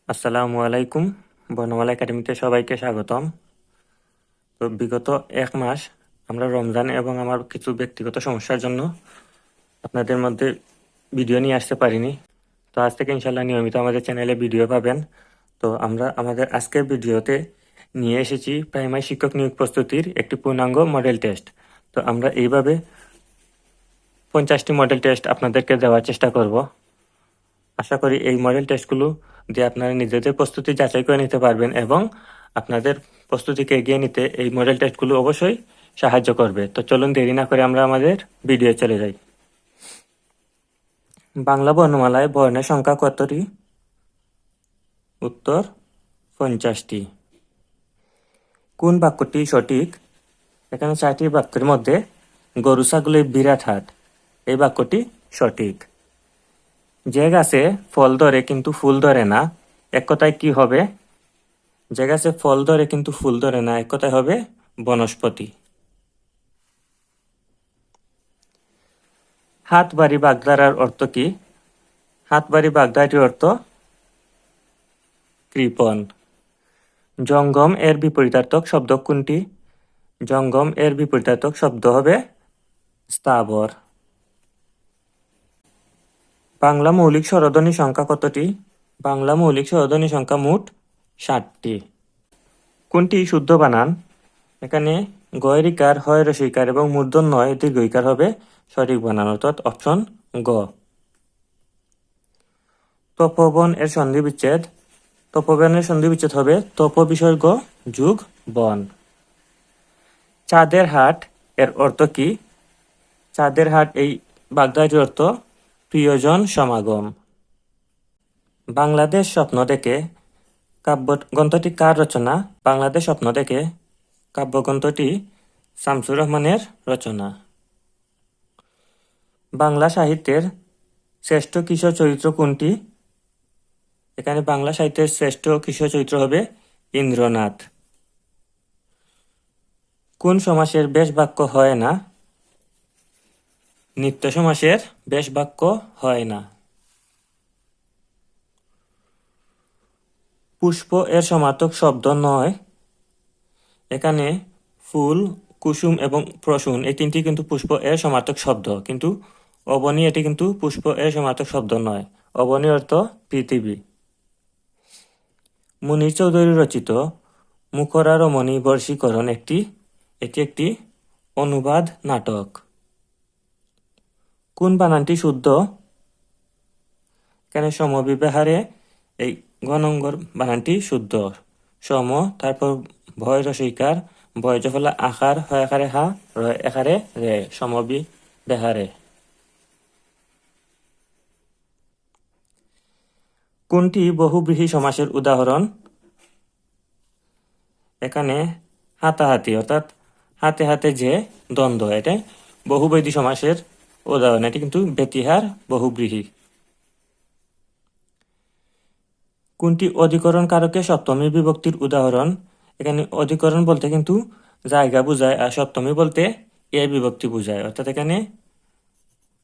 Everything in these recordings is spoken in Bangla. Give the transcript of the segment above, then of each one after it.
আসসালামু আলাইকুম। বর্ণমালা একাডেমিতে সবাইকে স্বাগতম। তো বিগত এক মাস আমরা রমজান এবং আমার কিছু ব্যক্তিগত সমস্যার জন্য আপনাদের মধ্যে ভিডিও নিয়ে আসতে পারিনি। তো আজ থেকে ইনশাল্লাহ নিয়মিত আমাদের চ্যানেলে ভিডিও পাবেন। তো আমরা আমাদের আজকের ভিডিওতে নিয়ে এসেছি প্রাইমারি শিক্ষক নিয়োগ প্রস্তুতির একটি পূর্ণাঙ্গ মডেল টেস্ট। তো আমরা এইভাবে 50টি মডেল টেস্ট আপনাদেরকে দেওয়ার চেষ্টা করব। আশা করি এই মডেল টেস্টগুলো দিয়ে আপনারা নিজেদের প্রস্তুতি যাচাই করে নিতে পারবেন এবং আপনাদের প্রস্তুতিকে এগিয়ে নিতে এই মডেল টেস্টগুলো অবশ্যই সাহায্য করবে। তো চলুন দেরি না করে আমরা আমাদের ভিডিও চলে যাই। বাংলা বর্ণমালায় বর্ণের সংখ্যা কতটি? উত্তর 50টি। কোন বাক্যটি সঠিক? এখানে 4টি বাক্যের মধ্যে গরু ছাগলের বিরাট হাট, এই বাক্যটি সঠিক। যে গাছে ফল ধরে কিন্তু ফুল ধরে না, এক কথায় কি হবে? যে গাছে ফল ধরে কিন্তু ফুল ধরে না, এক কথায় হবে বনস্পতি। হাত বাড়ি বাগধারার অর্থ কি? হাত বাড়ি বাগধারাটির অর্থ কৃপণ। জঙ্গম এর বিপরীতার্থক শব্দ কোনটি? জঙ্গম এর বিপরীতার্থক শব্দ হবে স্থাবর। বাংলা মৌলিক স্বরধ্বনি সংখ্যা কতটি? বাংলা মৌলিক স্বরধ্বনি সংখ্যা মোট 60টি। কোনটি শুদ্ধ বানান? এখানে গয়রিকার, হয় রসইকার এবং মূর্ধন্য নয় দীর্ঘইকার হবে সঠিক বানান, অর্থাৎ অপশন গ। তপোবন এর সন্ধি বিচ্ছেদ? তপোবনের সন্ধি বিচ্ছেদ হবে তপ বিসর্গ যুগ বন। চাঁদের হাট এর অর্থ কি? চাঁদের হাট এই বাগধারাটির অর্থ প্রিয়জন সমাগম। বাংলাদেশ স্বপ্ন দেখে কাব্যগ্রন্থটি কার রচনা? বাংলাদেশ স্বপ্ন দেখে কাব্যগ্রন্থটি শামসুর রহমানের রচনা। বাংলা সাহিত্যের শ্রেষ্ঠ কিশোর চরিত্র কোনটি? এখানে বাংলা সাহিত্যের শ্রেষ্ঠ কিশোর চরিত্র হবে ইন্দ্রনাথ। কোন সমাসের বেশ বাক্য হয় না? নিত্য সমাসের বেশ বাক্য হয় না। পুষ্প এর সমার্থক শব্দ নয়। এখানে ফুল, কুসুম এবং প্রসূন এই তিনটি কিন্তু পুষ্প এর সমার্থক শব্দ, কিন্তু অবনী এটি কিন্তু পুষ্প এর সমার্থক শব্দ নয়। অবনী অর্থ পৃথিবী। মুনীর চৌধুরী রচিত মুখরা রমণী বর্ষীকরণ এটি একটি অনুবাদ নাটক। কোন বানানটি শুদ্ধ? এখানে সমবিব্যাহারে এই গণঙ্গর বানানটি শুদ্ধ। সম, তারপর ভয় রসইকার, ভয় জফলা আকার, হয় আকারে হা, রয় একারে রে, সমবিব্যাহারে। কোনটি বহুব্রীহি সমাসের উদাহরণ? এখানে হাতাহাতি অর্থাৎ হাতে হাতে যে দ্বন্দ্ব, এটা বহুব্রীহি সমাসের উদাহরণ। এটি কিন্তু ব্যতিহার বহুব্রীহি। কোনটি অধিকরণ কারকে সপ্তমী বিভক্তির উদাহরণ? এখানে অধিকরণ বলতে কিন্তু জায়গা বোঝায়, আর সপ্তমী বলতে এ বিভক্তি বোঝায়। অর্থাৎ এখানে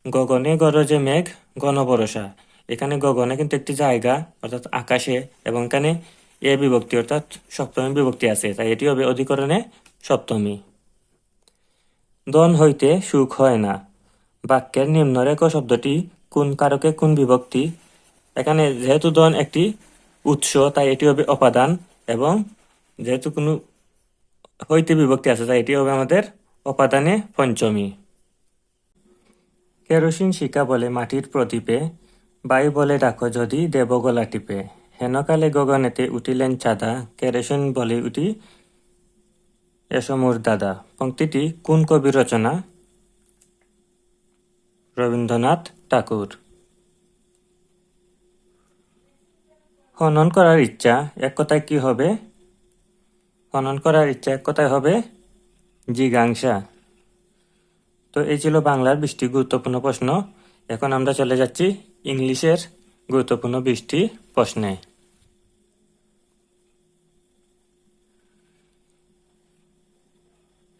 গগনে গরজে মেঘ ঘন বরষা, এখানে গগনে কিন্তু একটি জায়গা অর্থাৎ আকাশে, এবং এখানে এ বিভক্তি অর্থাৎ সপ্তমী বিভক্তি আছে, তাই এটি হবে অধিকরণে সপ্তমী। ধন হইতে সুখ হয় না, বাক্যের নিম্নরেখ শব্দটি কোন কারকে কোন বিভক্তি? এখানে যেহেতু ধন একটি উৎস, তাই এটি হবে অপাদান, এবং যেহেতু কোনো হইতে বিভক্তি আছে, তাই এটি হবে আমাদের অপাদানে পঞ্চমী। কেরোসিন শিকা বলে মাটির প্রদীপে, বায়ু বলে ডাকো যদি দেব গলা টিপে। হেনকালে গগনেতে উঠিলেন চাঁদা, কেরোসিন বলে উঠি এসো মোর দাদা। পংক্তিটি কোন কবির রচনা? রবীন্দ্রনাথ ঠাকুর। হনন করার ইচ্ছা এক কথায় কি হবে? হনন করার ইচ্ছা এক কথায় হবে জিজ্ঞাসা। তো এই ছিল বাংলার 20টি গুরুত্বপূর্ণ প্রশ্ন। এখন আমরা চলে যাচ্ছি ইংলিশের গুরুত্বপূর্ণ 20টি প্রশ্নে।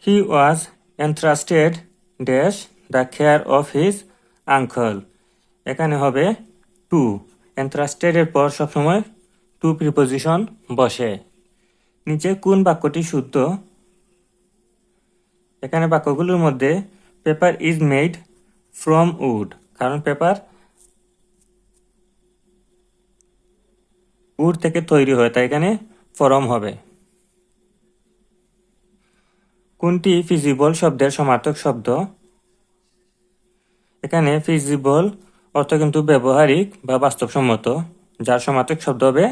He was entrusted dash the care of his uncle. এখানে হবে টু, entrusted এর পর সবসময় টু প্রিপোজিশন বসে। নিচে কোন বাক্যটি শুদ্ধ? এখানে বাক্যগুলোর মধ্যে paper is made from would, কারণ পেপার উড থেকে তৈরি হয়, তাই এখানে ফরম হবে। কোনটি ফিজিবল শব্দের সমার্থক শব্দ? এখানে ফিজিবল অর্থ কিন্তু ব্যবহারিক বা বাস্তবসম্মত, যার সমার্থক শব্দ হবে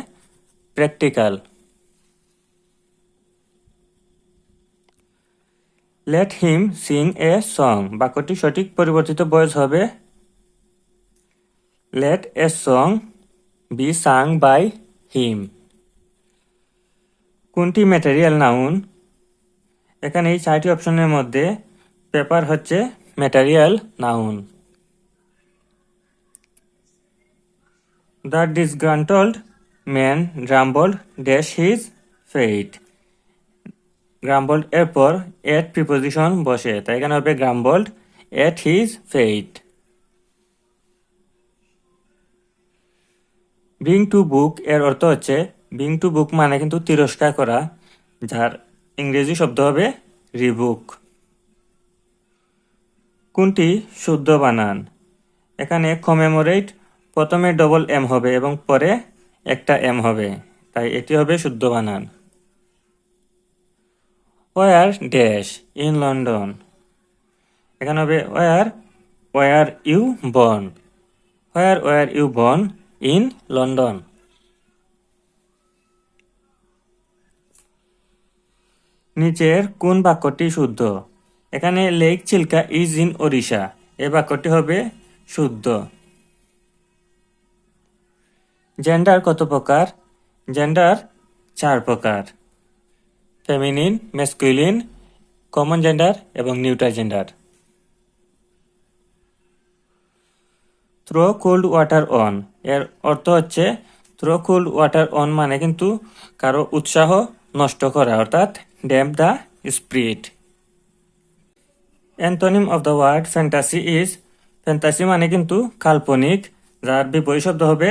practical. Let him sing a song, বাক্যটি সঠিক পরিবর্তিত ভয়েস হবে let a song be sung by him. কোনটি ম্যাটেরিয়াল নাউন? এখানে এই 4টি অপশনের মধ্যে পেপার হচ্ছে material noun. The disgruntled man grumbled dash his fate. Grumbled এর পর এট প্রিপোজিশন বসে, তাই এখানে হবে grumbled at his fate. Bring to book এর অর্থ হচ্ছে, ব্রিং টু বুক মানে কিন্তু তিরস্কার করা, যার ইংরেজি শব্দ হবে রিবুক। কোনটি শুদ্ধ বানান? এখানে কমেমোরেট প্রথমে ডবল এম হবে এবং পরে একটা এম হবে, তাই এটি হবে শুদ্ধ বানান। ওয়ার ড্যাশ ইন লন্ডন, এখানে হবে were you born. Were you born in London. নিচের কোন বাক্যটি শুদ্ধ? এখানে lake Chilka is in Odisha, এই বাক্যটি হবে শুদ্ধ। জেন্ডার কত প্রকার? জেন্ডার 4 প্রকার: ফেমিনিন, ম্যাসকুলিন, কমন জেন্ডার এবং neutral gender. Throw cold water on এর অর্থ হচ্ছে, থ্রো কোল্ড ওয়াটার অন মানে কিন্তু কারো উৎসাহ নষ্ট করা, অর্থাৎ damp the spirit. Antonym of the word fantasy is, fantasy মানে কিন্তু কাল্পনিক, যার বিপরীত শব্দ হবে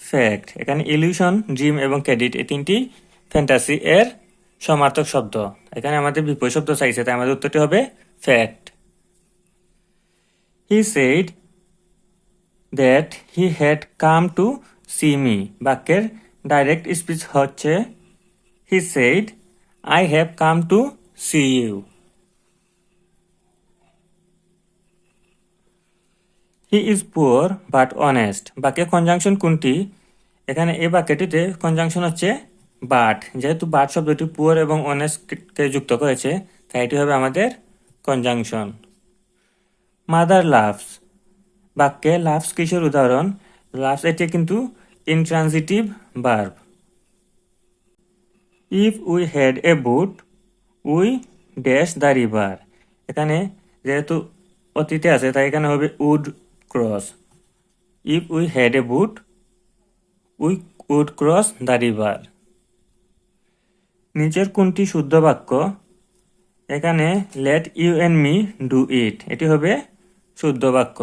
ফ্যাক্ট। এখানে ইলিউশন, ড্রিম এবং ক্রেডিট এই 3টি ফ্যান্টাসি এর সমার্থক শব্দ। এখানে আমাদের বিপরীত শব্দ চাইছে, তাই আমাদের উত্তরটি হবে fact. He said that he had come to see me, বাক্যের ডাইরেক্ট স্পিচ হচ্ছে he said I have come to see you. He is poor but honest, বাক্যের কনজাংশন কোনটি? এখানে এই বাক্যটিতে কনজাংশন হচ্ছে বাট, যেহেতু বাট শব্দটি পুয়ার এবং অনেস্টকে যুক্ত করেছে, তাই এটি হবে আমাদের কনজাংশন। মাদার লাভস, বাক্যে লাভস কিসের উদাহরণ? লাভস এটি কিন্তু intransitive verb. If we had a boat we dash the river, এখানে যেহেতু অতীতে আছে, তাই এখানে হবে would cross. If we had a boat we would cross the river. নিচের কোনটি শুদ্ধ বাক্য? এখানে let you and me do it, এটি হবে শুদ্ধ বাক্য।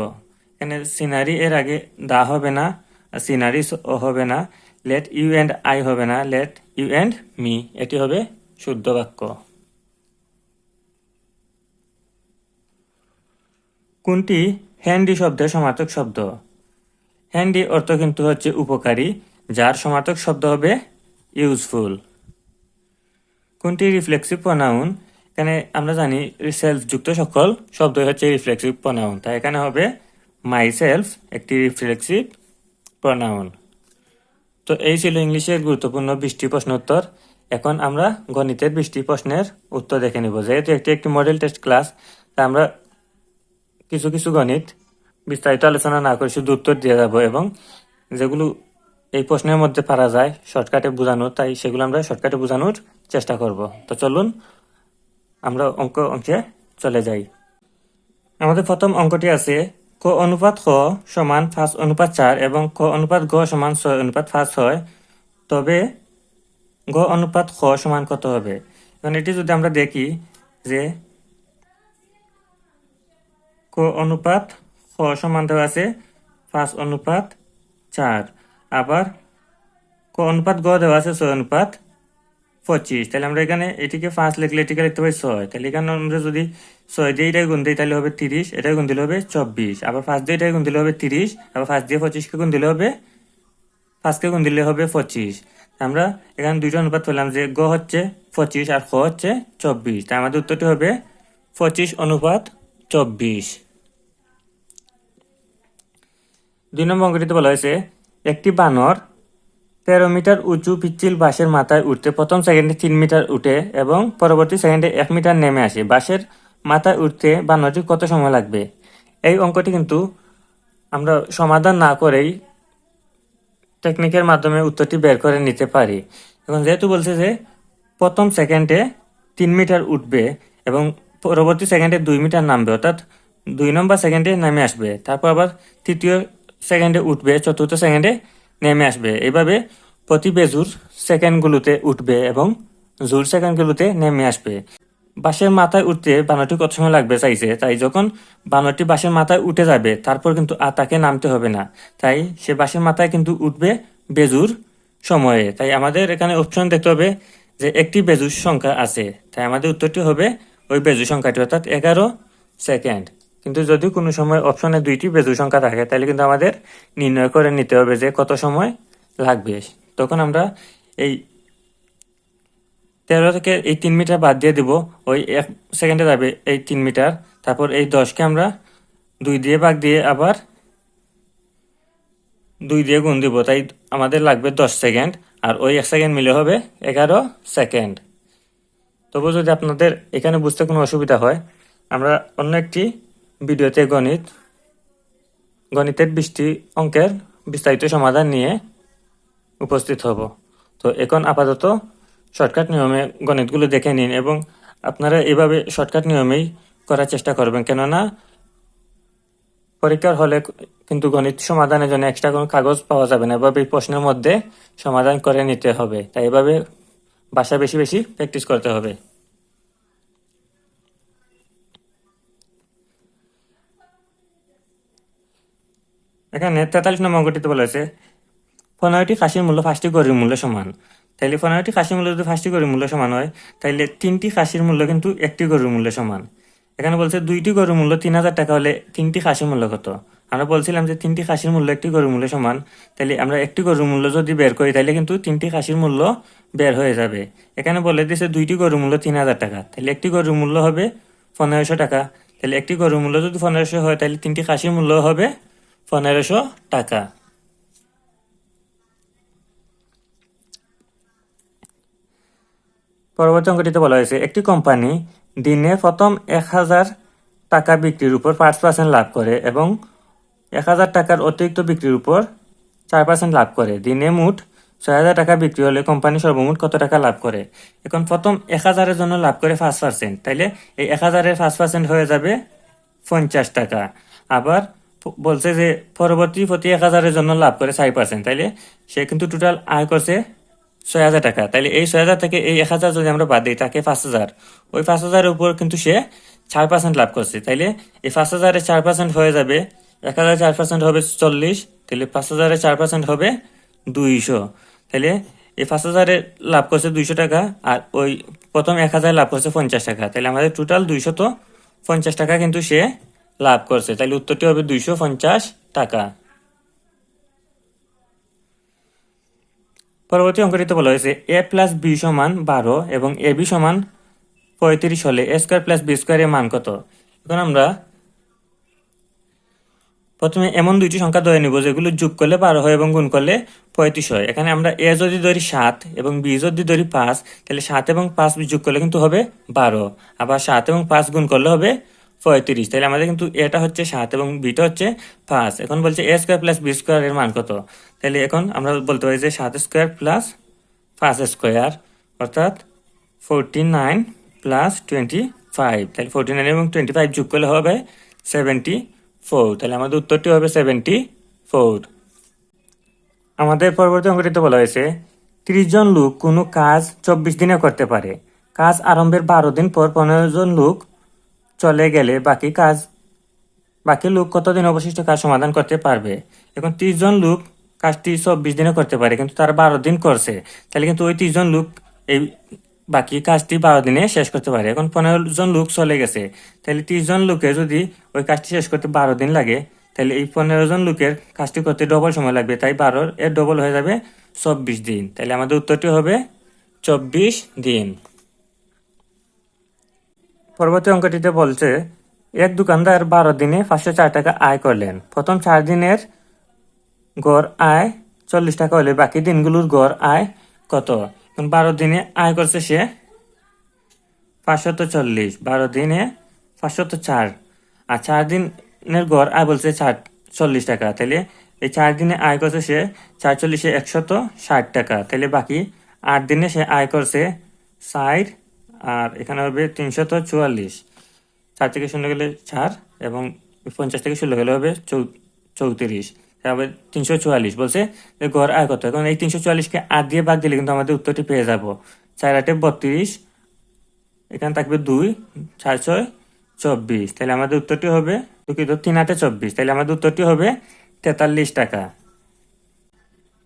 এখানে সিনারি এর আগে দা হবে না, সিনারি হবে না, লেট ইউ অ্যান্ড আই হবে না, লেট ইউ অ্যান্ড মি, এটি হবে শুদ্ধ বাক্য। কোনটি হ্যান্ডি শব্দের সমার্থক শব্দ? হ্যান্ডি অর্থ কিন্তু হচ্ছে উপকারী, যার সমার্থক শব্দ হবে ইউজফুল। কোনটি রিফ্লেক্সিভ প্রনাউন? এখানে আমরা জানি সেলফ যুক্ত সকল শব্দই হচ্ছে রিফ্লেক্সিভ প্রনাউন, তাই এখানে হবে মাই সেলফ একটি রিফ্লেক্সিভ প্রনাউন। তো এই ছিল ইংলিশের গুরুত্বপূর্ণ 20টি প্রশ্ন উত্তর। এখন আমরা গণিতের 20টি প্রশ্নের উত্তর দেখে নিব। যেহেতু একটি মডেল টেস্ট ক্লাস, তা আমরা কিছু কিছু গণিত বিস্তারিত আলোচনা না করে শুধু উত্তর দিয়ে যাব, এবং যেগুলো এই প্রশ্নের মধ্যে পারা যায় শর্টকাটে বোঝানো, তাই সেগুলো আমরা শর্টকাটে বোঝানোর চেষ্টা করব। তো চলুন আমরা অঙ্কে চলে যাই। আমাদের প্রথম অঙ্কটি আছে ক অনুপাত খ সমান 5:4 এবং ক অনুপাত গ সমান 6:5 হয়, তবে গ অনুপাত খ সমান কত হবে? এখন এটি যদি আমরা দেখি যে ক অনুপাত খ সমান দেওয়া আছে 5:4, আবার ক অনুপাত গ দেওয়া আছে 6:25, তাহলে আমরা এখানে এটিকে 5 লিখলে এটিকে লিখতে পারি 6, তাহলে এখানে আমরা যদি 6 দিয়ে এটাকে গুণ দিই তাহলে হবে 30, এটাকে গুণ দিলে হবে 24, আবার 5 দিয়ে এটাকে গুণ দিলে হবে 30, আবার 5 দিয়ে 25কে গুণ দিলে হবে 5কে গুণ দিলে হবে 25। আমরা এখানে দুইটা অনুপাত পেলাম যে গ হচ্ছে 25 আর খ হচ্ছে 24, তাই আমাদের উত্তরটি হবে 25:24। 2 নম্বর অঙ্কটিতে বলা হয়েছে একটি বানর 13 মিটার উঁচু পিচ্ছিল বাঁশের মাথায় উঠতে প্রথম সেকেন্ডে 3 মিটার উঠে এবং পরবর্তী সেকেন্ডে 1 মিটার নেমে আসে। বাঁশের মাথায় উঠতে বানরটি কত সময় লাগবে? এই অঙ্কটি কিন্তু আমরা সমাধান না করেই টেকনিকের মাধ্যমে উত্তরটি বের করে নিতে পারি। এখন যেহেতু বলছে যে প্রথম সেকেন্ডে 3 মিটার উঠবে এবং পরবর্তী সেকেন্ডে 2 মিটার নামবে, অর্থাৎ 2 নম্বর সেকেন্ডে নেমে আসবে, তারপর আবার তৃতীয় সেকেন্ডে উঠবে, চতুর্থ সেকেন্ডে নেমে আসবে। এইভাবে প্রতি বেজুর সেকেন্ডগুলোতে উঠবে এবং জোর সেকেন্ডগুলোতে নেমে আসবে। বাঁশের মাথায় উঠতে বানরটি কত সময় লাগবে চাইছে, তাই যখন বানরটি বাঁশের মাথায় উঠে যাবে তারপর কিন্তু আর তাকে নামতে হবে না, তাই সে বাঁশের মাথায় কিন্তু উঠবে বেজুর সময়ে। তাই আমাদের এখানে অপশন দেখতে হবে যে একটি বেজুর সংখ্যা আছে, তাই আমাদের উত্তরটি হবে ওই বেজুর সংখ্যাটি, অর্থাৎ 11 সেকেন্ড। কিন্তু যদি কোনো সময় অপশনে 2টি বেজুর সংখ্যা থাকে তাহলে কিন্তু আমাদের নির্ণয় করে নিতে হবে যে কত সময় লাগবে। তখন আমরা এই 13 থেকে এই 3 মিটার বাদ দিয়ে দিব, ওই 1 সেকেন্ডে যাবে এই 3 মিটার, তারপর এই 10কে আমরা 2 দিয়ে ভাগ দিয়ে আবার 2 দিয়ে গুণ দিব, তাই আমাদের লাগবে 10 সেকেন্ড, আর ওই 1 সেকেন্ড মিলে হবে 11 সেকেন্ড। তবু যদি আপনাদের এখানে বুঝতে কোনো অসুবিধা হয়, আমরা অন্য একটি ভিডিওতে গণিতের 20টি অঙ্কের বিস্তারিত সমাধান নিয়ে উপস্থিত হব। তো এখন আপাতত শর্টকাট নিয়মে গণিতগুলো দেখে নিন এবং আপনারা এভাবে শর্টকাট নিয়মেই করার চেষ্টা করবেন, কেননা পরীক্ষার হলে কিন্তু গণিত সমাধানের জন্য এক্সট্রা কোনো কাগজ পাওয়া যাবে না, এভাবে প্রশ্নের মধ্যে সমাধান করে নিতে হবে। তাই এভাবে বাসায় বেশি বেশি প্র্যাকটিস করতে হবে। এখানে 43 নম্বর অঙ্কটিতে বলা হয়েছে 15টি খাসির মূল্য 5টি গরুর মূল্য সমান। তাইলে 15টি খাসির মূল্য যদি 5টি গরুর মূল্য সমান হয়, তাইলে 3টি খাসির মূল্য কিন্তু 1টি গরুর মূল্য সমান। এখানে বলছে 2টি গরুর মূল্য 3000 টাকা হলে 3টি খাসির মূল্য কত? আমরা বলছিলাম যে 3টি খাসির মূল্য 1টি গরুর মূল্য সমান, তাইলে আমরা 1টি গরুর মূল্য যদি বের করি তাহলে কিন্তু 3টি খাসির মূল্য বের হয়ে যাবে। এখানে বলে দিয়েছে 2টি গরুর মূল্য 3000 টাকা, তাহলে 1টি গরুর মূল্য হবে 1500 টাকা। তাহলে 1টি গরুর মূল্য যদি 1500 হয় তাহলে 3টি খাসির মূল্য হবে 1500 টাকা। পরবর্তী অঙ্কটিতে বলা হয়েছে একটি কোম্পানি দিনে প্রথম 1000 টাকা বিক্রির উপর 5% লাভ করে এবং 1000 টাকার অতিরিক্ত বিক্রির উপর 4% লাভ করে। দিনে মোট 6000 টাকা বিক্রি হলে কোম্পানি সর্বমোট কত টাকা লাভ করে? এখন প্রথম 1000-এর জন্য লাভ করে 5%, তাইলে এই 1000-এর 5% হয়ে যাবে 50 টাকা। আবার বলছে যে পরবর্তী প্রতি 1000-এর জন্য লাভ করে 4%, তাইলে সে কিন্তু টোটাল আয় করছে 6000 টাকা। তাইলে এই 6000 থেকে এই 1000 যদি আমরা বাদ দিই তাকে 5000, ওই 5000-এর উপর কিন্তু সে 4% লাভ করছে, তাইলে এই 5000-এর 4% হয়ে যাবে 1000-এর 4% হবে 40, তাহলে 5000-এর 4% হবে 200। তাহলে এই 5000-এর লাভ করছে 200 টাকা আর ওই প্রথম 1000 লাভ করছে 50 টাকা, তাহলে আমাদের টোটাল 250 টাকা কিন্তু সে লাভ করছে, তাহলে উত্তরটি হবে 250 টাকা। পরবর্তী অঙ্কটিতে বলা হয়েছে a প্লাস b সমান 12 এবং ab সমান 35 হলে a স্কোয়ার প্লাস b স্কোয়ারের মান কত? এখন আমরা প্রথমে এমন দুইটি সংখ্যা ধরে নিব যেগুলো যোগ করলে 12 হয় এবং গুণ করলে 35 হয়। এখানে আমরা a যদি ধরি 7 এবং b যদি ধরি 5, তাহলে 7 এবং 5 যোগ করলে কিন্তু হবে 12, আবার 7 এবং 5 গুণ করলে হবে 35। তাহলে আমাদের কিন্তু এটা হচ্ছে 7 এবং বিটা হচ্ছে 5। এখন বলছে a square plus b square এর মান কত? তাহলে এখন আমরা বলতে পারি যে 7 স্কোয়ার প্লাস 5 স্কোয়ার অর্থাৎ 49 প্লাস 25, তাহলে 49 এবং 25 যোগ করলে হবে 74, তাহলে আমাদের উত্তরটি হবে 74। আমাদের পরবর্তী অঙ্কটিতে বলা হয়েছে 30 জন লোক কোনো কাজ 24 দিনে করতে পারে। কাজ আরম্ভের 12 দিন পর 15 জন লোক চলে গেলে বাকি লোক কতদিন অবশিষ্ট কাজ সমাধান করতে পারবে? এখন 30 জন লোক কাজটি 24 দিনে করতে পারে, কিন্তু তারা 12 দিন করছে, তাহলে কিন্তু ওই 30 জন লোক এই বাকি কাজটি 12 দিনে শেষ করতে পারে। এখন 15 জন লোক চলে গেছে, তাহলে 30 জন লোকে যদি ওই কাজটি শেষ করতে 12 দিন লাগে, তাহলে এই 15 জন লোকের কাজটি করতে ডবল সময় লাগবে, তাই 12 এর ডবল হয়ে যাবে 24 দিন। তাহলে আমাদের উত্তরটি হবে 24 দিন। পরবর্তী অঙ্কটিতে বলছে এক দোকানদার 12 দিনে 504 টাকা আয় করলেন। প্রথম 4 দিনের গড় আয় 40 টাকা হলে বাকি দিনগুলোর গড় আয় কত? 12 দিনে আয় করছে সে 540, 12 দিনে 504, আর 4 দিনের গড় আয় বলছে 40 টাকা, তাহলে এই 4 দিনে আয় করছে সে 440-এ 160 টাকা, তাহলে বাকি 8 দিনে সে আয় করছে 60, আর এখানে হবে 344। 4 থেকে 0 গেলে 4 এবং 50 থেকে 16 গেলে হবে 34, তারপরে 344 বলছে যে গড় আয় কত। এখন এই 344-কে 8 দিয়ে ভাগ দিলে কিন্তু আমাদের উত্তরটি পেয়ে যাব। 4 8 32, এখানে থাকবে 2, 4 6 24, তাহলে আমাদের উত্তরটি হবে 3 8 24, তাহলে আমাদের উত্তরটি হবে 43 টাকা।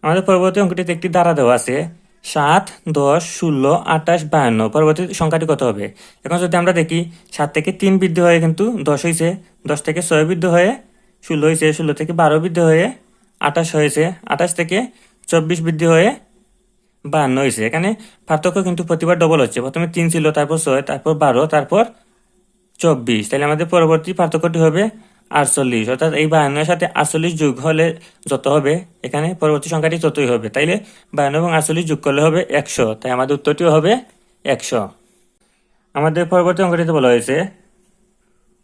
আমাদের পরবর্তী অঙ্কটিতে একটি ধারা দেওয়া আছে 7 10 16 28 52, পরবর্তী সংখ্যাটি কত হবে? এখন যদি আমরা দেখি 7 থেকে 3 বৃদ্ধি হয়ে কিন্তু 10 হয়েছে, 10 থেকে 6 বৃদ্ধি হয়ে 16 হয়েছে, 16 থেকে 12 বৃদ্ধি হয়ে 28 হয়েছে, 28 থেকে 24 বৃদ্ধি হয়ে 52 হয়েছে। এখানে পার্থক্য কিন্তু প্রতিবার ডবল হচ্ছে, প্রথমে 3 ছিল, তারপর 6, তারপর 12, তারপর 24, তাহলে আমাদের পরবর্তী পার্থক্যটি হবে 48, অর্থাৎ এই 52-এর সাথে 48 যোগ হলে যত হবে এখানে পরবর্তী সংখ্যাটি ততই হবে, তাইলে 52 এবং 48 যোগ করলে হবে 100, তাই আমাদের উত্তরটিও হবে 100। আমাদের পরবর্তী অঙ্কটিতে বলা হয়েছে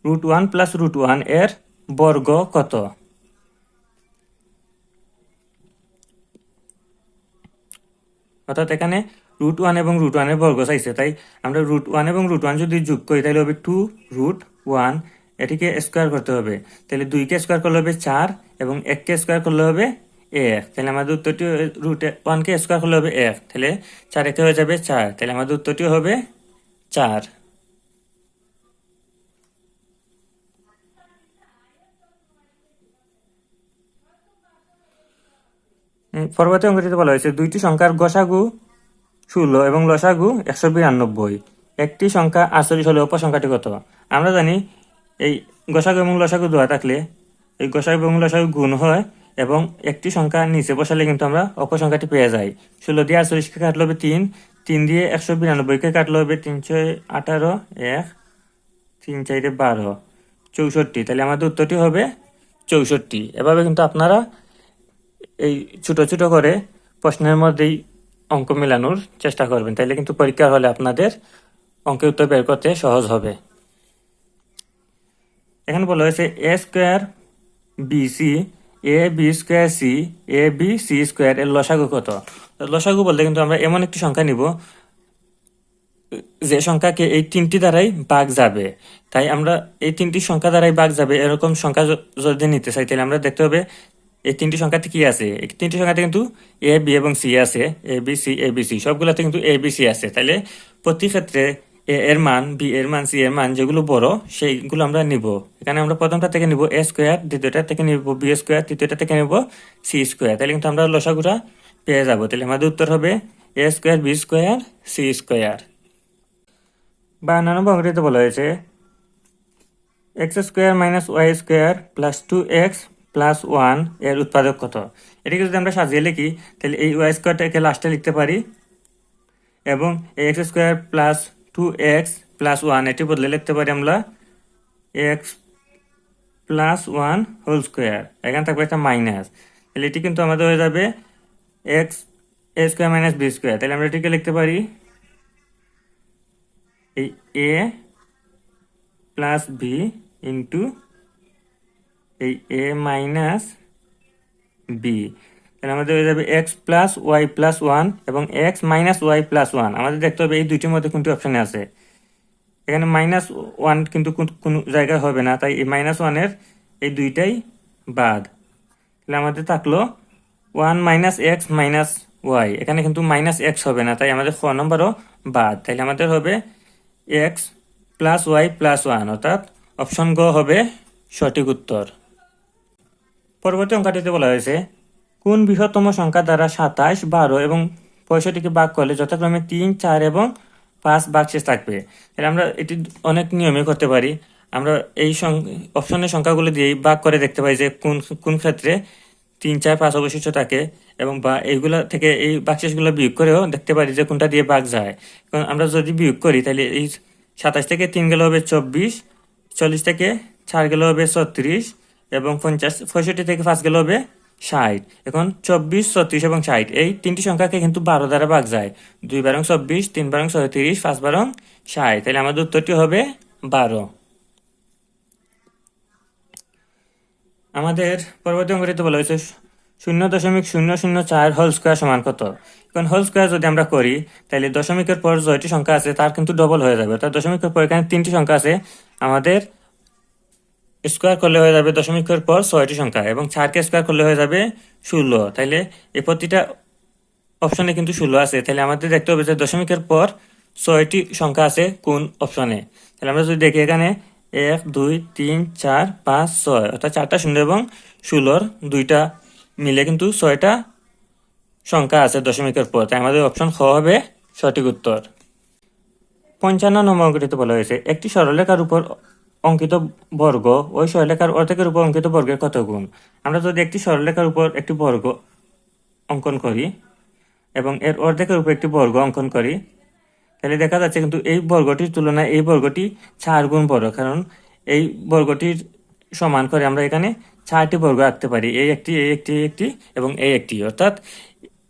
√1 + √1 এর বর্গ কত? অর্থাৎ এখানে √1 এবং √1 এর বর্গ চাইছে, তাই আমরা √1 এবং √1 যদি যোগ করি তাহলে হবে 2√1, এটিকে স্কোয়ার করতে হবে, তাহলে 2-কে স্কোয়ার করলে হবে 4 এবং 1-কে স্কোয়ার করলে হবে 1, তাহলে আমাদের উত্তরটি √1-কে স্কোয়ার করলে হবে 1, তাহলে 4 একে হয়ে যাবে 4, তাহলে আমাদের উত্তরটি হবে 4। পরবর্তী অঙ্কটিতে বলা হয়েছে দুইটি সংখ্যার গসাগু 16 এবং লসাগু 192, একটি সংখ্যা 48 হলে অপর সংখ্যাটি কত? আমরা জানি এই গসাগু এবং লসাগু দেওয়া থাকলে এই গসাগু এবং লসাগু গুণ হয় এবং একটি সংখ্যা নিচে বসালে কিন্তু আমরা অপর সংখ্যাটি পেয়ে যাই। 16 দিয়ে 48-কে কাটলে হবে 3, 3 দিয়ে 192-কে কাটলে হবে 318, 1, 3 4 12, 64, তাহলে আমাদের উত্তরটি হবে 64। এভাবে কিন্তু আপনারা এই ছোট ছোট করে প্রশ্নের মধ্যেই অঙ্ক মেলানোর চেষ্টা করবেন, তাইলে কিন্তু পরীক্ষার হলে আপনাদের অঙ্কের উত্তর বের করতে সহজ হবে। এখানে বলা হয়েছে a² BC AB² C ABC² এর লসাগু কত? লসাগু বলতে কিন্তু আমরা এমন একটি সংখ্যা নিব যে সংখ্যাকে এই 3টি দ্বারাই ভাগ যাবে, তাই আমরা এই 3টি সংখ্যা দ্বারাই ভাগ যাবে এরকম সংখ্যা যদি নিতে চাই তাহলে আমরা দেখতে হবে এই 3টি সংখ্যাতে কি আছে। এই 3টি সংখ্যাতে কিন্তু A B এবং C আছে, ABC সবগুলোতে কিন্তু ABC আছে, তাহলে প্রতি ক্ষেত্রে A এর মান, B এর মান, C এর মান যেগুলো বড় সেইগুলো আমরা নিব। এখানে আমরা প্রথমটা থেকে নিব A², দ্বিতীয়টা থেকে নিব B², তৃতীয়টা থেকে নিব C², তাহলে কিন্তু আমরা লসাগুটা পেয়ে যাব, তাহলে আমাদের উত্তর হবে A² B² C²। 52 নম্বর অঙ্কটিতে বলা হয়েছে x² - y² + 2x + 1 এর উৎপাদক কত? এটিকে যদি আমরা সাজিয়ে লিখি তাহলে এই y²টাকে লাস্টে লিখতে পারি এবং এই x² + 2x + 1 এটি বদলে লিখতে পারি আমরা x + 1 হোল স্কোয়ার, এখানে থাকবে একটা মাইনাস, তাহলে এটি কিন্তু আমাদের হয়ে যাবে x a² - b², তাহলে আমরা এটিকে লিখতে পারি এই a প্লাস বি ইন্টু এই a মাইনাস বি, তাহলে আমাদের হয়ে যাবে x + y + 1 এবং x - y + 1। আমাদের দেখতে হবে এই দুইটির মধ্যে কোনটি অপশানে আছে। এখানে -1 কিন্তু কোনো জায়গায় হবে না, তাই এই -1-এর এই দুইটাই বাদ, তাহলে আমাদের থাকলো 1 - x - y, এখানে কিন্তু -x হবে না, তাই আমাদের 4 নম্বরও বাদ, তাহলে আমাদের হবে x + y + 1, অর্থাৎ অপশন গ হবে সঠিক উত্তর। পরবর্তী অঙ্কটিতে বলা হয়েছে কোন বৃহত্তম সংখ্যা দ্বারা 27, 12 এবং 65কে ভাগ করলে যথাক্রমে 3, 4 এবং 5 ভাগশেষ থাকবে? তাহলে আমরা এটি অনেক নিয়মে করতে পারি। আমরা এই অপশনের সংখ্যাগুলো দিয়েই ভাগ করে দেখতে পাই যে কোন কোন ক্ষেত্রে 3, 4, 5 অবশিষ্ট থাকে, এবং বা এইগুলা থেকে এই ভাগশেষগুলো বিয়োগ করেও দেখতে পারি যে কোনটা দিয়ে ভাগ যায়। কারণ আমরা যদি বিয়োগ করি তাহলে এই 27 থেকে 3 গেলে হবে 24, 40 থেকে 4 গেলে হবে 36, এবং 65 থেকে 5 গেলে হবে 60। এখন 24, 36 এবং 60 এই তিনটি সংখ্যাকে কিন্তু 12 দ্বারা ভাগ যায়। 2 বারং 24, 3 বারং 36, 5 বারং 60। তাহলে আমাদের উত্তরটি হবে 12। আমাদের পরবর্তী অঙ্কটিতে বলা হয়েছে 0.004 হোল স্কোয়ার সমান কত? এখন হোল স্কোয়ার যদি আমরা করি তাহলে দশমিকের পর যয়টি সংখ্যা আছে তার কিন্তু ডবল হয়ে যাবে। অর্থাৎ দশমিকের পর এখানে 3টি সংখ্যা আছে, আমাদের স্কোয়ার করলে হয়ে যাবে দশমিকের পর 6টি সংখ্যা, এবং 4কে স্কোয়ার করলে হয়ে যাবে 16। তাইলে এই প্রতিটা অপশনে কিন্তু 16 আছে। তাহলে আমাদের দেখতে হবে যে দশমিকের পর 6টি সংখ্যা আছে কোন অপশনে। তাহলে আমরা যদি দেখি এখানে 1, 2, 3, 4, 5, 6, অর্থাৎ 4টা শূন্য এবং 16-র 2টা মিলে কিন্তু 6টা সংখ্যা আছে দশমিকের পর। তাই আমাদের অপশন খ হবে সঠিক উত্তর। 55 নম্বর অঙ্কটিতে বলা হয়েছে একটি সরলরেখার উপর অঙ্কিত বর্গ ওই সরলরেখার অর্ধেকের উপর অঙ্কিত বর্গের কত গুণ? আমরা যদি একটি সরলরেখার উপর একটি বর্গ অঙ্কন করি এবং এর অর্ধেকের উপর একটি বর্গ অঙ্কন করি, তাহলে দেখা যাচ্ছে কিন্তু এই বর্গটির তুলনায় এই বর্গটি 4 গুণ বড়। কারণ এই বর্গটির সমান করে আমরা এখানে 4টি বর্গ আঁকতে পারি, এই একটি, এই একটি, এই একটি এবং এই একটি। অর্থাৎ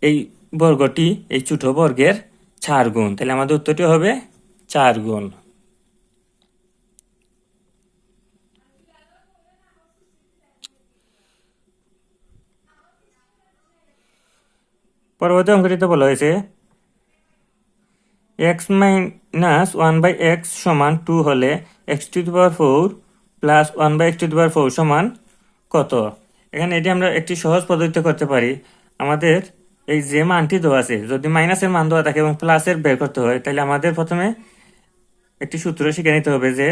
এই বর্গটি এই ছোট বর্গের 4 গুণ। তাহলে আমাদের উত্তরটি হবে 4 গুণ। পরবর্তী অঙ্কটিতে বলা হয়েছে x মাইনাস 1/x সমান 2 হলে x⁴ প্লাস 1/x⁴ সমান কত? এখানে এটি আমরা একটি সহজ পদ্ধতিতে করতে পারি। আমাদের এই যে মানটি দেওয়া আছে, যদি মাইনাসের মান দেওয়া থাকে এবং প্লাসের বের করতে হয়, তাহলে আমাদের প্রথমে একটি সূত্র শিখে নিতে হবে যে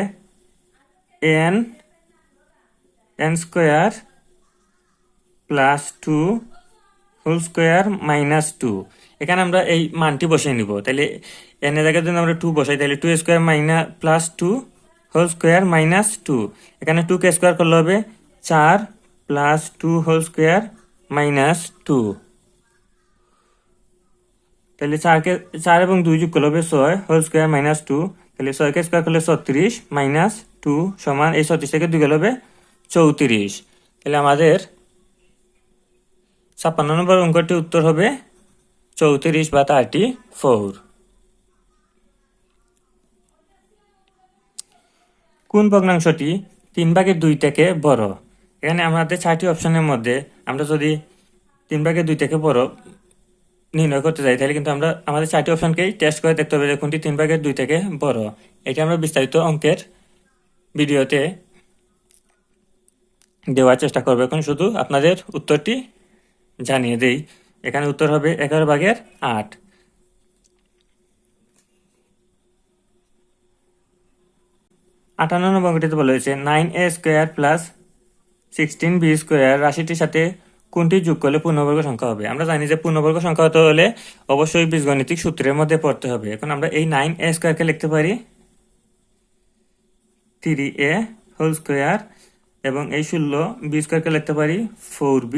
n square plus 2 whole square minus 2। এখানে আমরা এই মানটি বসিয়ে নিব। তাহলে n এর জায়গায় যদি আমরা 2 বসাই তাহলে 2 square minus plus 2 whole square minus 2। এখানে 2কে স্কোয়ার করলে হবে 4 প্লাস 2 হোল স্কোয়ার মাইনাস 2। তাহলে 4 এবং 2 যোগ করলে হবে 6 হোল স্কোয়ার মাইনাস 2। তাহলে 6কে স্কোয়ার করলে 36 মাইনাস 2 সমান এই 36 থেকে 2 গেলে হবে 34। তাহলে আমাদের 56 নম্বর অঙ্কটি উত্তর হবে 34 বা 34। কোন ভগ্নাংশটি 3/2 থেকে বড়? এখানে আমাদের 4টি অপশনের মধ্যে আমরা যদি 3/2 থেকে বড় নির্ণয় করতে যাই তাহলে কিন্তু আমরা আমাদের 4টি অপশনকেই টেস্ট করে দেখতে হবে যে কোনটি 3/2 থেকে বড়। এটা আমরা বিস্তারিত অঙ্কের ভিডিওতে দেওয়ার চেষ্টা করবো। এখন শুধু আপনাদের উত্তরটি জানিয়ে দেই। এখানে উত্তর হবে 11/8। 58 নম্বর অঙ্কটিতে বলা হয়েছে 9a square plus 16b square রাশিটির সাথে কোনটি যোগ করলে পূর্ণবর্গ সংখ্যা হবে? আমরা জানি যে পূর্ণবর্গ সংখ্যা হতে হলে অবশ্যই বীজগণিতিক সূত্রের মধ্যে পড়তে হবে। এখন আমরা এই 9a স্কোয়ারকে লিখতে পারি 3a হোল স্কোয়ার, এবং এই 16b স্কোয়ারকে লিখতে পারি 4b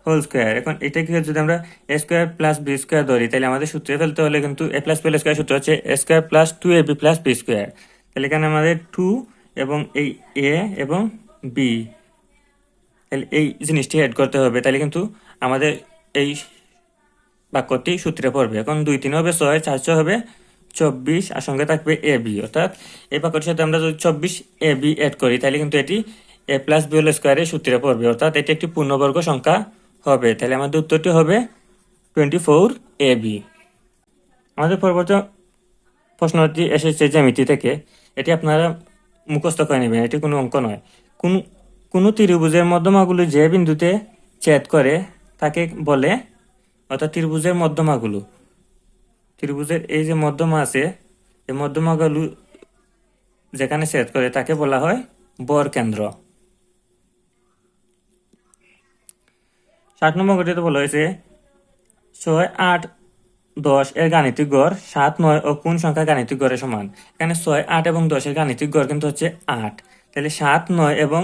হোল স্কোয়ার। এখন এটাকে যদি আমরা a square plus b square ধরি তাহলে আমাদের সূত্রে ফেলতে হলে কিন্তু a প্লাস b স্কোয়ার সূত্র হচ্ছে a square plus 2ab plus b square. তাহলে এখানে আমাদের 2 এবং এই a এবং b, তাহলে এই জিনিসটি অ্যাড করতে হবে। তাহলে কিন্তু আমাদের এই বাক্যটি সূত্রে পড়বে। এখন 2 3 হবে 6, 4 6 হবে 24, আর সঙ্গে থাকবে এ বি। অর্থাৎ এই বাক্যটির সাথে আমরা যদি 24ab অ্যাড করি তাহলে কিন্তু এটি a প্লাস b হোল স্কোয়ারের সূত্রে পড়বে। অর্থাৎ এটি একটি পূর্ণবর্গ সংখ্যা হবে। তাহলে আমাদের উত্তরটি হবে 24ab। আমাদের পরবর্তী প্রশ্নটি এসেছে জ্যামিতি থেকে। এটি আপনারা মুখস্থ করে নেবেন, এটি কোনো অঙ্ক নয়। কোনো ত্রিভুজের মধ্যমাগুলো যে বিন্দুতে ছেদ করে তাকে বলে, অর্থাৎ ত্রিভুজের মধ্যমাগুলো, ত্রিভুজের এই যে মধ্যমা আছে এই মধ্যমাগুলো যেখানে ছেদ করে তাকে বলা হয় বরকেন্দ্র। 7 নম্বর অঙ্কটিতে বলা হয়েছে 6, 8, 10 এর গাণিতিক গড় 7, 9 ও কোন সংখ্যা গাণিতিক গড়ের সমান। এখানে 6, 8 এবং 10 এর গাণিতিক গড় কিন্তু হচ্ছে 8। তাহলে 7, 9 এবং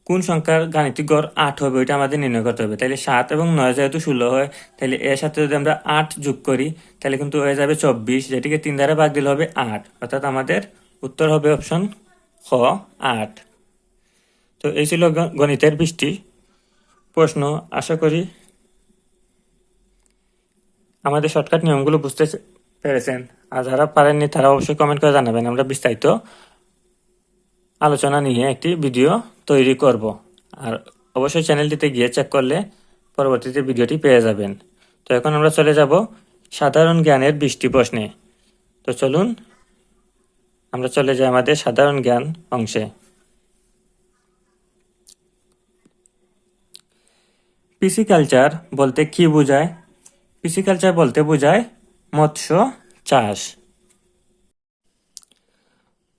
কোন সংখ্যার গাণিতিক গড় 8 হবে ওইটা আমাদের নির্ণয় করতে হবে। তাহলে 7 এবং 9 যেহেতু 16 হয়, তাহলে এর সাথে যদি আমরা 8 যোগ করি তাহলে কিন্তু হয়ে যাবে 24, যেটিকে 3 দ্বারা ভাগ দিলে হবে 8। অর্থাৎ আমাদের উত্তর হবে অপশন খ, 8। তো এই ছিল গণিতের 20টি প্রশ্ন। আশা করি আমাদের শর্টকাট নিয়মগুলো বুঝতে পেরেছেন। আর যারা পারেননি তারা অবশ্যই কমেন্ট করে জানাবেন। আমরা বিস্তারিত আলোচনা নিয়ে একটি ভিডিও তৈরি করব। আর অবশ্যই চ্যানেলটিতে গিয়ে চেক করলে পরবর্তীতে ভিডিওটি পেয়ে যাবেন। তো এখন আমরা চলে যাব সাধারণ জ্ঞানের 20টি প্রশ্নে। তো চলুন আমরা চলে যাই আমাদের সাধারণ জ্ঞান অংশে। পিসিকালচার বলতে কি বোঝায়? পিসিকালচার বলতে বোঝায় মৎস্য চাষ।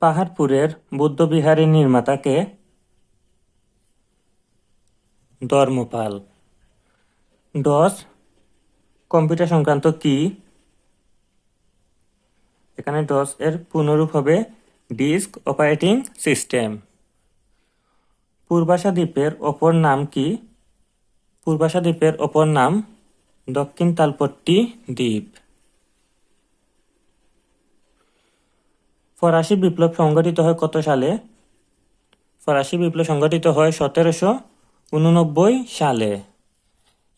পাহাড়পুরের বৌদ্ধবিহারের নির্মাতা কে? ধর্মপাল। ডস কম্পিউটার সংক্রান্ত কি? এখানে ডস এর পূর্ণরূপ হবে ডিস্ক অপারেটিং সিস্টেম। পূর্বাশা দ্বীপের অপর নাম কি? পূর্বাশা দ্বীপের অপর নাম দক্ষিণ তালপট্টি দ্বীপ। ফরাসি বিপ্লব সংঘটিত হয় কত সালে? ফরাসি বিপ্লব সংঘটিত হয় 1789 সালে।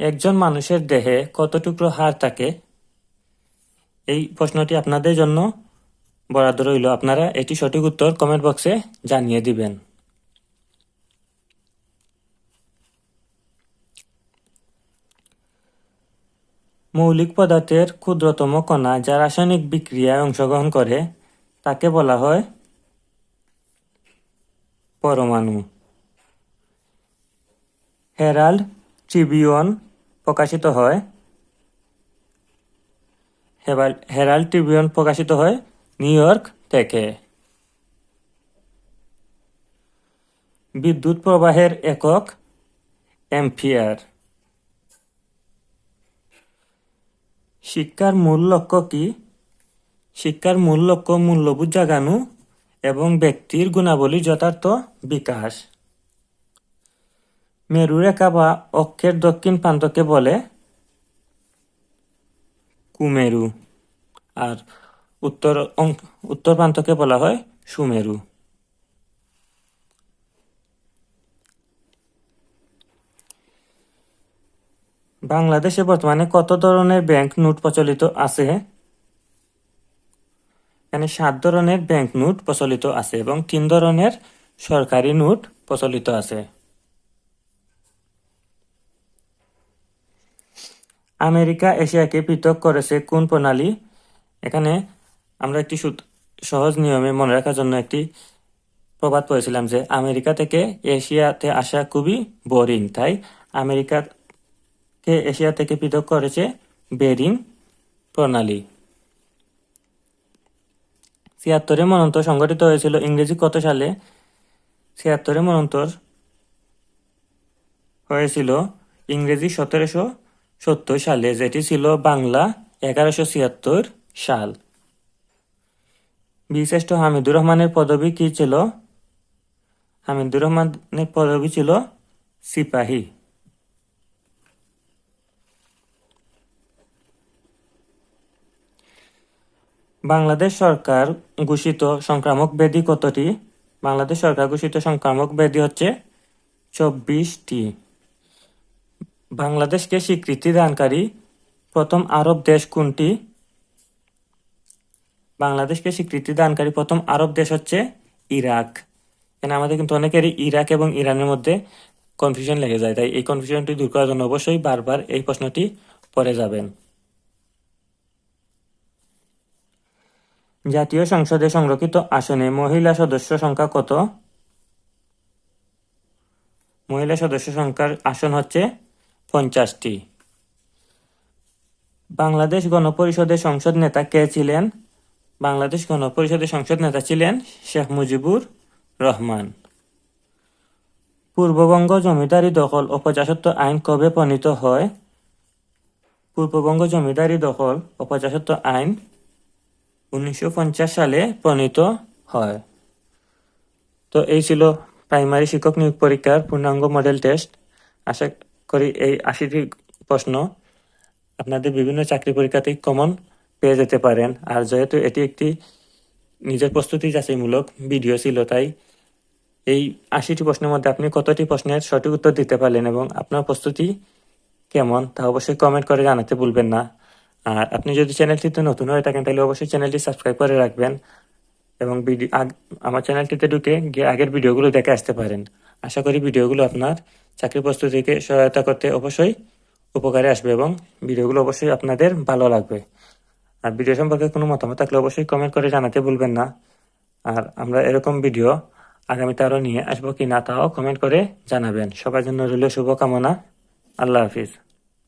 একজন মানুষের দেহে কত টুকরো হাড় থাকে? এই প্রশ্নটি আপনাদের জন্য বরাদ্দ রইল। আপনারা এটি সঠিক উত্তর কমেন্ট বক্সে জানিয়ে দিবেন। মৌলিক পদার্থের ক্ষুদ্রতম কণা যা রাসায়নিক বিক্রিয়ায় অংশগ্রহণ করে তাকে বলা হয় পরমাণু। হেরাল্ড ট্রিবিউন প্রকাশিত হয় হেরাল্ড ট্রিবিউন প্রকাশিত হয় নিউ ইয়র্ক থেকে। বিদ্যুৎ প্রবাহের একক অ্যাম্পিয়ার। শিক্ষার মূল লক্ষ্য কি? শিক্ষার মূল লক্ষ্য মূল্যবোধ জাগানো এবং ব্যক্তির গুণাবলী যথার্থ বিকাশ। মেরুরেখা বা অক্ষের দক্ষিণ প্রান্তকে বলে কুমেরু, আর উত্তর প্রান্তকে বলা হয় সুমেরু। বাংলাদেশে বর্তমানে কত ধরনের ব্যাংক নোট প্রচলিত আছে? এখানে 7 ধরনের ব্যাংক নোট প্রচলিত আছে এবং 3 ধরনের সরকারি নোট প্রচলিত আছে। আমেরিকা এশিয়াকে পৃথক করেছে কোন প্রণালী? এখানে আমরা একটি সহজ নিয়মে মনে রাখার জন্য একটি প্রবাদ পড়েছিলাম যে আমেরিকা থেকে এশিয়াতে আসা খুবই বোরিং, তাই আমেরিকাকে এশিয়া থেকে পৃথক করেছে বেরিং প্রণালী। 76 মন্বন্তর সংগঠিত হয়েছিল ইংরেজি কত সালে? 76 মন্বন্তর হয়েছিল ইংরেজি 1770 সালে, যেটি ছিল বাংলা 1176 সাল। বীরশ্রেষ্ঠ হামিদুর রহমানের পদবী কি ছিল? হামিদুর রহমানের পদবী ছিল সিপাহী। বাংলাদেশ সরকার ঘোষিত সংক্রামক ব্যাধি কতটি? বাংলাদেশ সরকার ঘোষিত সংক্রামক ব্যাধি হচ্ছে 24টি। বাংলাদেশকে স্বীকৃতি দানকারী প্রথম আরব দেশ কোনটি? বাংলাদেশকে স্বীকৃতি দানকারী প্রথম আরব দেশ হচ্ছে ইরাক। এখানে আমাদের কিন্তু অনেকেরই ইরাক এবং ইরানের মধ্যে কনফিউশন লেগে যায়, তাই এই কনফিউশনটি দূর করার জন্য অবশ্যই বারবার এই প্রশ্নটি পড়ে যাবেন। জাতীয় সংসদে সংরক্ষিত আসনে মহিলা সদস্য সংখ্যা কত? মহিলা সদস্য সংখ্যার আসন হচ্ছে 50টি। বাংলাদেশ গণপরিষদের সংসদ নেতা কে ছিলেন? বাংলাদেশ গণপরিষদের সংসদ নেতা ছিলেন শেখ মুজিবুর রহমান। পূর্ববঙ্গ জমিদারি দখল ও প্রজাস্বত্ব আইন কবে প্রণীত হয়? পূর্ববঙ্গ জমিদারি দখল ও প্রজাস্বত্ব আইন 1950 সালে প্রণীত হয়। তো এই ছিল প্রাইমারি শিক্ষক নিয়োগ পরীক্ষার পূর্ণাঙ্গ মডেল টেস্ট। আশা করি এই 80টি প্রশ্ন আপনাদের বিভিন্ন চাকরি পরীক্ষাতেই কমন পেয়ে যেতে পারেন। আর যেহেতু এটি একটি নিজের প্রস্তুতি যাচাইমূলক ভিডিও ছিল, তাই এই 80টি প্রশ্নের মধ্যে আপনি কতটি প্রশ্নের সঠিক উত্তর দিতে পারলেন এবং আপনার প্রস্তুতি কেমন তা অবশ্যই কমেন্ট করে জানাতে ভুলবেন না। আর আপনি যদি চ্যানেলটিতে নতুন হয়ে থাকেন তাহলে অবশ্যই চ্যানেলটি সাবস্ক্রাইব করে রাখবেন এবং আমার চ্যানেলটিতে ঢুকে গিয়ে আগের ভিডিওগুলো দেখে আসতে পারেন। আশা করি ভিডিওগুলো আপনার চাকরি প্রস্তুতিকে সহায়তা করতে অবশ্যই উপকারে আসবে এবং ভিডিওগুলো অবশ্যই আপনাদের ভালো লাগবে। আর ভিডিও সম্পর্কে কোনো মতামত থাকলে অবশ্যই কমেন্ট করে জানাতে ভুলবেন না। আর আমরা এরকম ভিডিও আগামীতে আরও নিয়ে আসবো কি না তাও কমেন্ট করে জানাবেন। সবার জন্য রইল শুভকামনা। আল্লাহ হাফিজ।